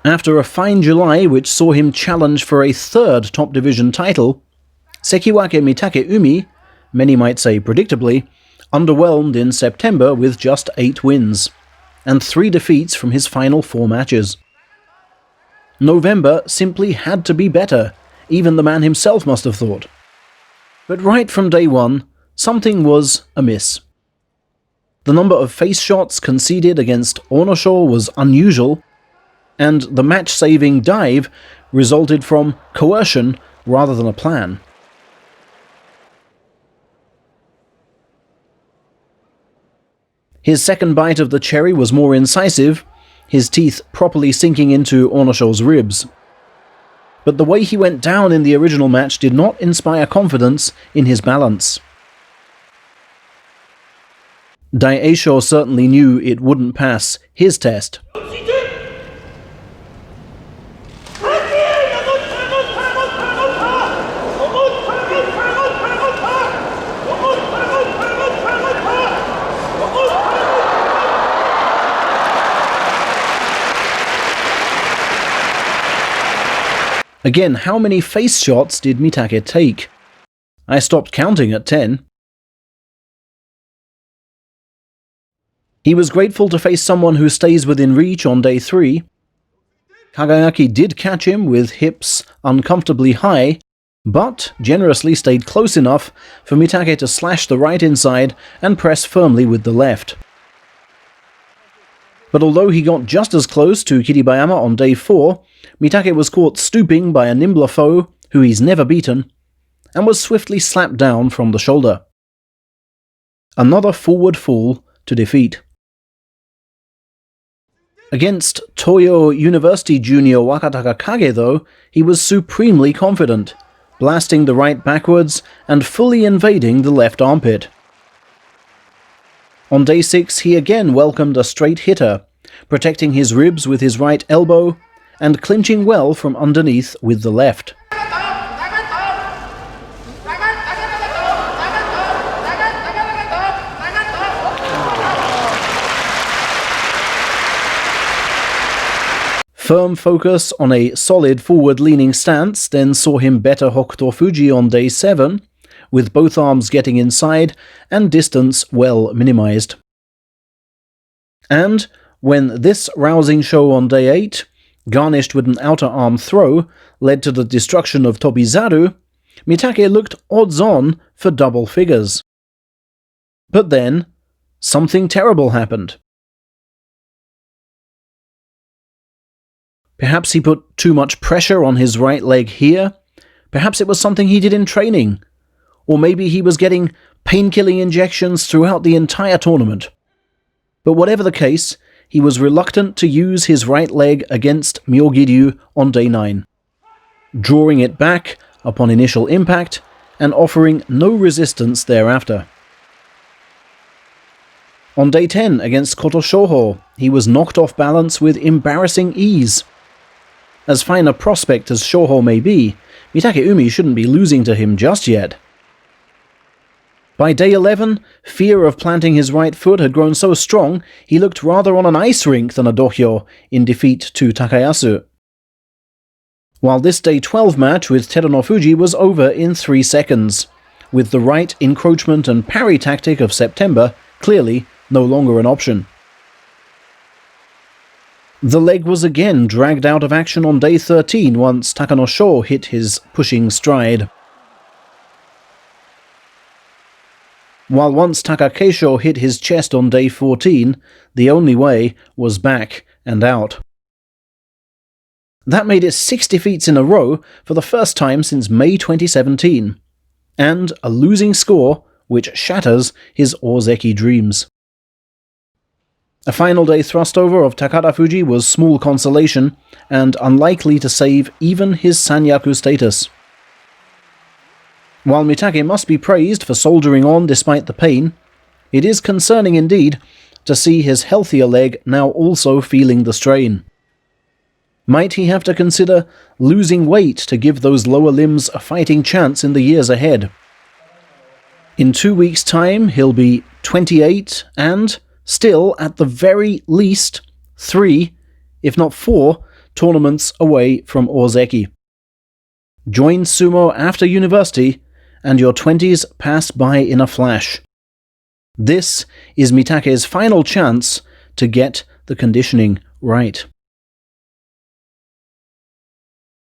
After a fine July which saw him challenge for a third top division title, Sekiwake Mitakeumi, many might say predictably, underwhelmed in September with just 8 wins, and 3 defeats from his final 4 matches. November simply had to be better, even the man himself must have thought. But right from day one, something was amiss. The number of face shots conceded against Onosho was unusual, and the match-saving dive resulted from coercion rather than a plan. His second bite of the cherry was more incisive, his teeth properly sinking into Onosho's ribs. But the way he went down in the original match did not inspire confidence in his balance. Daieisho certainly knew it wouldn't pass his test. Again, how many face shots did Mitake take? I stopped counting at 10. He was grateful to face someone who stays within reach on day 3. Kagayaki did catch him with hips uncomfortably high, but generously stayed close enough for Mitake to slash the right inside and press firmly with the left. But although he got just as close to Kiribayama on day 4, Mitake was caught stooping by a nimbler foe who he's never beaten, and was swiftly slapped down from the shoulder. Another forward fall to defeat. Against Toyo University junior Wakataka Kage though, he was supremely confident, blasting the right backwards and fully invading the left armpit. On day 6 he again welcomed a straight hitter, protecting his ribs with his right elbow, and clinching well from underneath with the left. Firm focus on a solid forward-leaning stance then saw him better Hokuto Fuji on day 7, with both arms getting inside and distance well minimized. And when this rousing show on day 8, garnished with an outer arm throw, led to the destruction of Tobizaru, Mitake looked odds-on for double figures. But then, something terrible happened. Perhaps he put too much pressure on his right leg here, perhaps it was something he did in training, or maybe he was getting pain-killing injections throughout the entire tournament. But whatever the case, he was reluctant to use his right leg against Myogiryu on day 9, drawing it back upon initial impact and offering no resistance thereafter. On day 10 against Koto Shoho, he was knocked off balance with embarrassing ease. As fine a prospect as Shoho may be, Mitakeumi shouldn't be losing to him just yet. By day 11, fear of planting his right foot had grown so strong he looked rather on an ice rink than a dohyo in defeat to Takayasu. While this day 12 match with Terunofuji was over in 3 seconds, with the right encroachment and parry tactic of September clearly no longer an option. The leg was again dragged out of action on day 13 once Takanosho hit his pushing stride. While once Takakeisho hit his chest on day 14, the only way was back and out. That made it 6 defeats in a row for the first time since May 2017, and a losing score which shatters his Ozeki dreams. A final day thrustover of Takada Fuji was small consolation, and unlikely to save even his Sanyaku status. While Mitake must be praised for soldiering on despite the pain, it is concerning indeed to see his healthier leg now also feeling the strain. Might he have to consider losing weight to give those lower limbs a fighting chance in the years ahead? In 2 weeks' time, he'll be 28 and, still, at the very least, 3, if not 4, tournaments away from Ozeki. Join sumo after university, and your 20s pass by in a flash. This is Mitake's final chance to get the conditioning right.